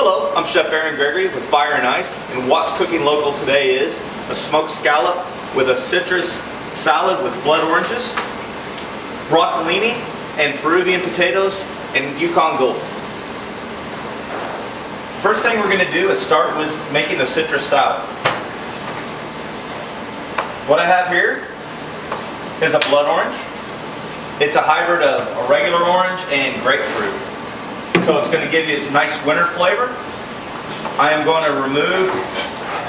Hello, I'm Chef Aaron Gregory with Fire and Ice, and what's cooking local today is a smoked scallop with a citrus salad with blood oranges, broccolini, and Peruvian potatoes, and Yukon Gold. First thing we're going to do is start with making the citrus salad. What I have here is a blood orange. It's a hybrid of a regular orange and grapefruit. So it's going to give you its nice winter flavor. I am going to remove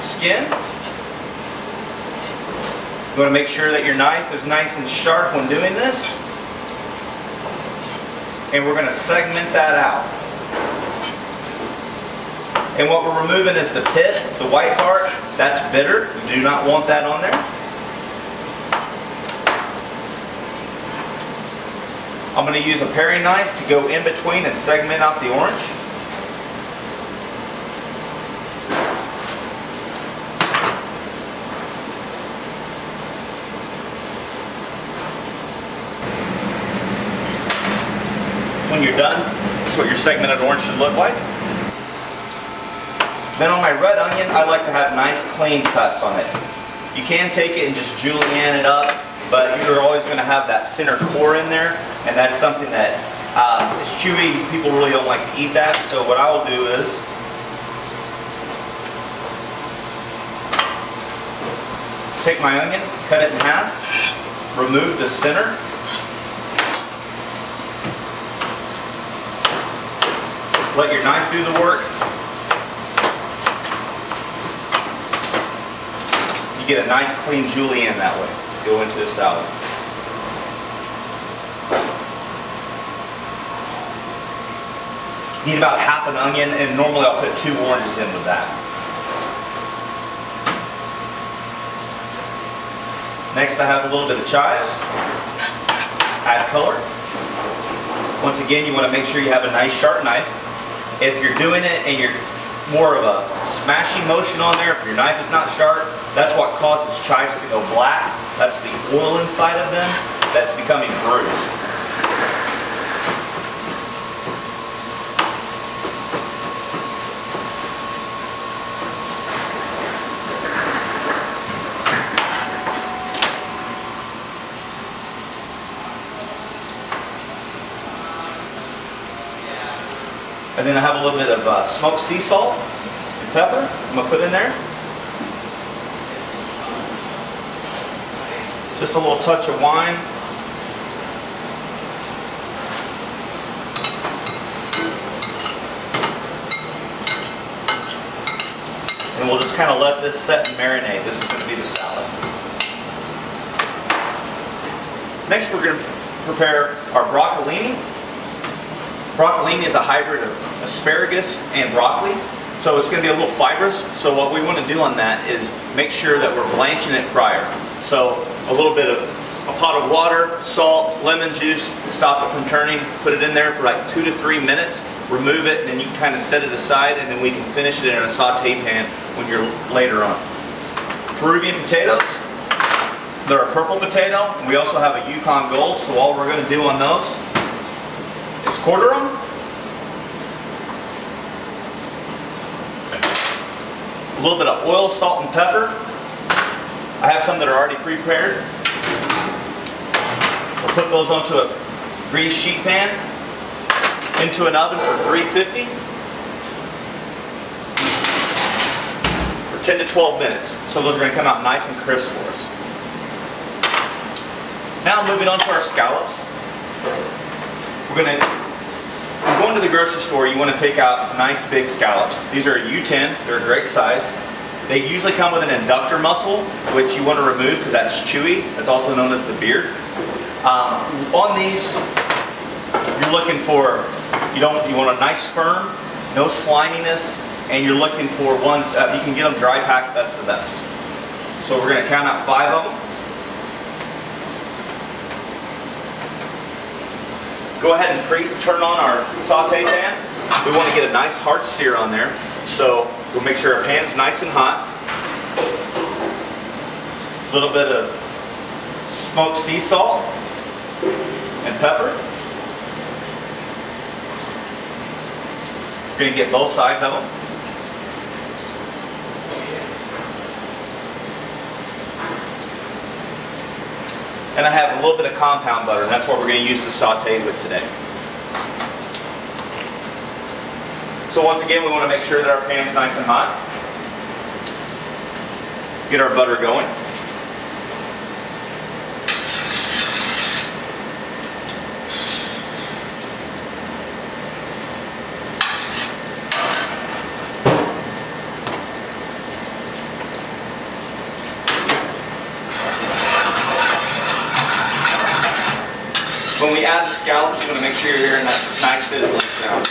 skin. You want to make sure that your knife is nice and sharp when doing this. And we're going to segment that out. And what we're removing is the pit, the white part. That's bitter. We do not want that on there. I'm going to use a paring knife to go in between and segment out the orange. When you're done, that's what your segmented orange should look like. Then on my red onion, I like to have nice clean cuts on it. You can take it and just julienne it up, but you're always going to have that center core in there, and that's something that is chewy. People really don't like to eat that, so what I will do is take my onion, cut it in half, remove the center, let your knife do the work. You get a nice clean julienne that way. Go into the salad. Need about half an onion, and normally I'll put 2 oranges in with that. Next I have a little bit of chives. Add color. Once again, you want to make sure you have a nice sharp knife. If you're doing it and you're more of a smashing motion on there, if your knife is not sharp, that's what causes chives to go black. That's the oil inside of them that's becoming bruised. And then I have a little bit of smoked sea salt and pepper I'm going to put in there. Just a little touch of wine. And we'll just kind of let this set and marinate. This is going to be the salad. Next we're going to prepare our broccolini. Broccolini is a hybrid of asparagus and broccoli, so it's going to be a little fibrous. So what we want to do on that is make sure that we're blanching it prior. So a little bit of a pot of water, salt, lemon juice, stop it from turning, put it in there for like 2 to 3 minutes, remove it, and then you can kind of set it aside, and then we can finish it in a saute pan when you're later on. Peruvian potatoes, they're a purple potato. We also have a Yukon Gold, so all we're going to do on those is quarter them. A little bit of oil, salt, and pepper. I have some that are already prepared. We'll put those onto a greased sheet pan, into an oven for 350 for 10 to 12 minutes. So those are going to come out nice and crisp for us. Now moving on to our scallops. We're going to the grocery store, you want to pick out nice big scallops. These are a U10, they're a great size. They usually come with an inductor muscle, which you want to remove because that's chewy. That's also known as the beard. On these, you're looking for, you want a nice firm, no sliminess, and you're looking for ones, if you can get them dry packed, that's the best. So we're going to count out 5 of them. Go ahead and turn on our saute pan. We want to get a nice hard sear on there. So we'll make sure our pan's nice and hot. A little bit of smoked sea salt and pepper. You're going to get both sides of them. And I have a little bit of compound butter, and that's what we're going to use to saute with today. So once again, we want to make sure that our pan's nice and hot. Get our butter going. When we add the scallops, you want to make sure you're hearing that nice sizzling sound.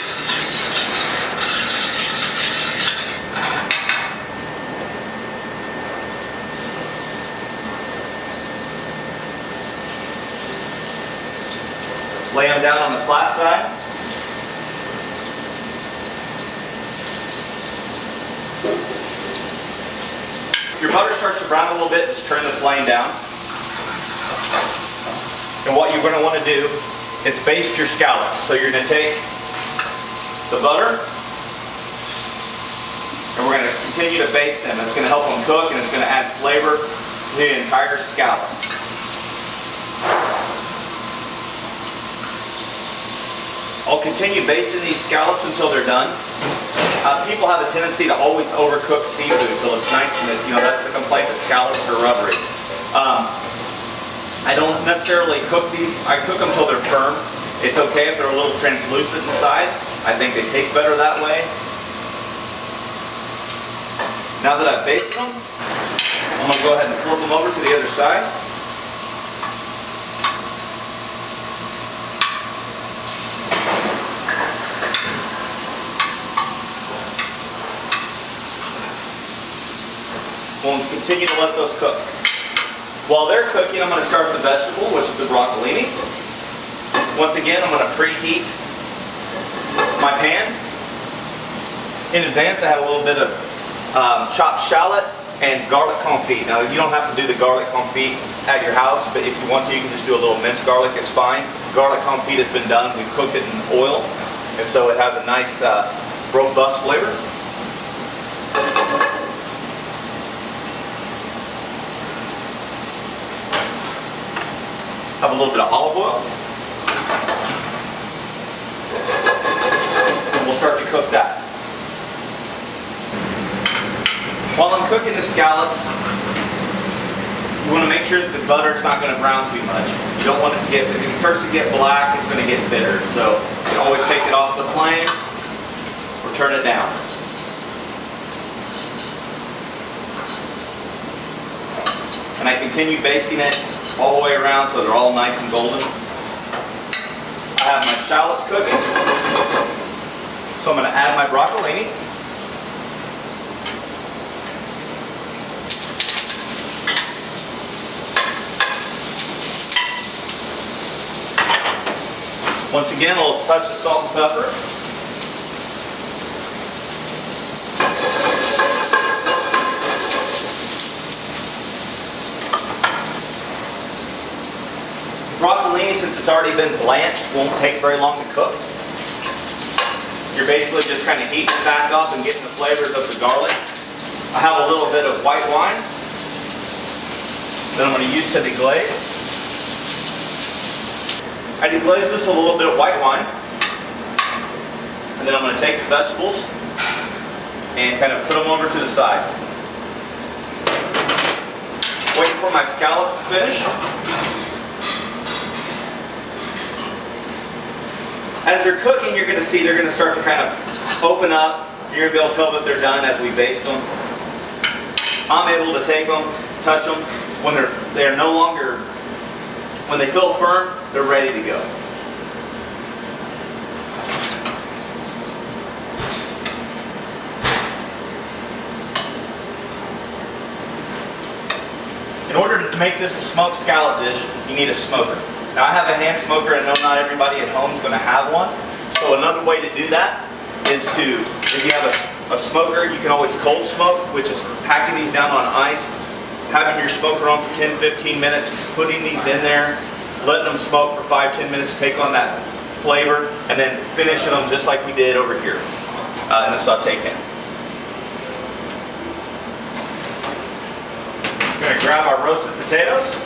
Lay them down on the flat side. If your butter starts to brown a little bit, just turn the flame down. And what you're going to want to do is baste your scallops. So you're going to take the butter and we're going to continue to baste them. It's going to help them cook and it's going to add flavor to the entire scallop. I'll continue basting these scallops until they're done. People have a tendency to always overcook seafood until it's nice and that's the complaint, that scallops are rubbery. I don't necessarily cook these. I cook them until they're firm. It's okay if they're a little translucent inside. I think they taste better that way. Now that I've basted them, I'm going to go ahead and flip them over to the other side. We'll continue to let those cook. While they're cooking, I'm going to start with the vegetable, which is the broccolini. Once again, I'm going to preheat my pan. In advance, I have a little bit of chopped shallot and garlic confit. Now, you don't have to do the garlic confit at your house, but if you want to, you can just do a little minced garlic. It's fine. Garlic confit has been done. We've cooked it in oil, and so it has a nice, robust flavor. Have a little bit of olive oil. And we'll start to cook that. While I'm cooking the scallops, you want to make sure that the butter is not going to brown too much. You don't want it to get, if it starts to get black, it's going to get bitter. So you can always take it off the flame or turn it down. And I continue basting it all the way around so they're all nice and golden. I have my shallots cooking. So I'm going to add my broccolini. Once again, a little touch of salt and pepper. Broccolini, since it's already been blanched, won't take very long to cook. You're basically just kind of heating it back up and getting the flavors of the garlic. I have a little bit of white wine that I'm going to use to deglaze. I deglaze this with a little bit of white wine. And then I'm going to take the vegetables and kind of put them over to the side. Waiting for my scallops to finish. As they're cooking, you're going to see they're going to start to kind of open up. You're going to be able to tell that they're done as we baste them. I'm able to take them, touch them. When they're no longer, when they feel firm, they're ready to go. In order to make this a smoked scallop dish, you need a smoker. Now I have a hand smoker, and I know not everybody at home is going to have one. So another way to do that is to, if you have a smoker, you can always cold smoke, which is packing these down on ice, having your smoker on for 10-15 minutes, putting these in there, letting them smoke for 5-10 minutes, take on that flavor, and then finishing them just like we did over here. in the saute pan. We're going to grab our roasted potatoes.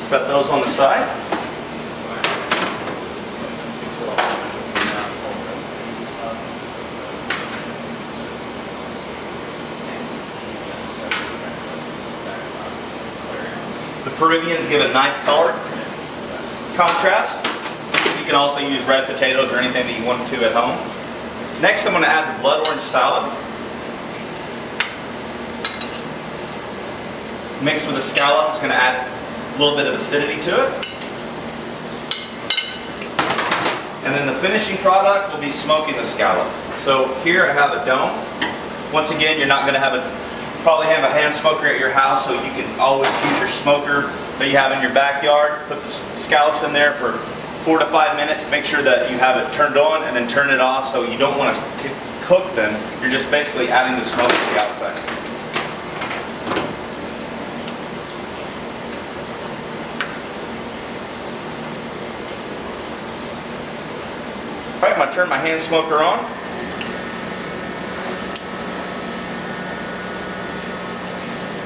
Set those on the side. The Peruvians give a nice color contrast. You can also use red potatoes or anything that you want to at home. Next, I'm going to add the blood orange salad. Mixed with the scallop, it's going to add a little bit of acidity to it. And then the finishing product will be smoking the scallop. So here I have a dome. Once again, you're not going to probably have a hand smoker at your house, so you can always use your smoker that you have in your backyard. Put the scallops in there for 4 to 5 minutes. Make sure that you have it turned on and then turn it off, so you don't want to cook them. You're just basically adding the smoke to the outside. Alright, I'm going to turn my hand smoker on.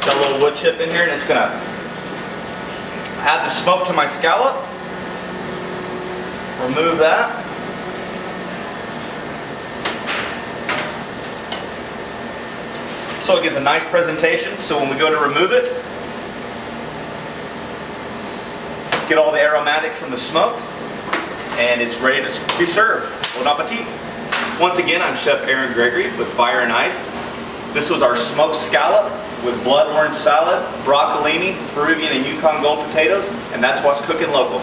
Got a little wood chip in here, and it's going to add the smoke to my scallop. Remove that. So it gives a nice presentation, so when we go to remove it, get all the aromatics from the smoke, and it's ready to be served. Bon appetit. Once again, I'm Chef Aaron Gregory with Fire and Ice. This was our smoked scallop with blood orange salad, broccolini, Peruvian and Yukon gold potatoes, and that's what's cooking local.